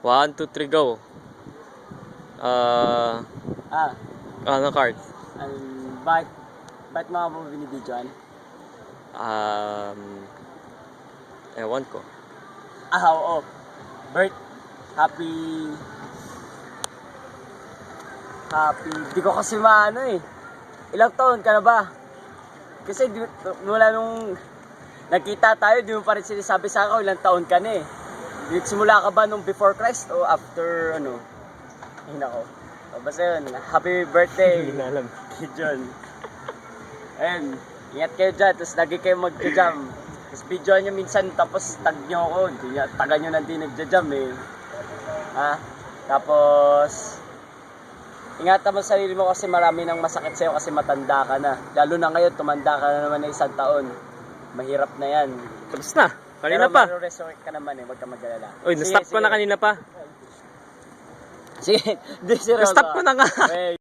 1, 2, 3, go. Ano card? Bakit mga mo binibidyoan? Ewan ko. Oo. Happy... Di ko kasi maano eh. Ilang taon ka na ba? Kasi mula nung nagkita tayo, di mo pa rin sinasabi sa akin ilang taon ka na eh. Simula ka ba nung before Christ o after ano? Ay nako. Basta yun, happy birthday. Hindi na alam. Kay John. Ayun, ingat kayo dyan, tapos lagi kayo mag-jam. Tapos video nyo minsan, tapos tag nyo ako. Taga nyo nandi nag-jam eh. Tapos, ingatan mo sa sarili mo kasi marami nang masakit sa'yo kasi matanda ka na. Lalo na ngayon, tumanda ka na naman na 1 taon. Mahirap na yan. Tapos na. Kanina Pero pa. maro-resurrect ka naman eh, huwag ka mag-alala. Uy, na-stop ko na kanina pa. Sige, di seryoso. Na-stop ko na nga. Okay.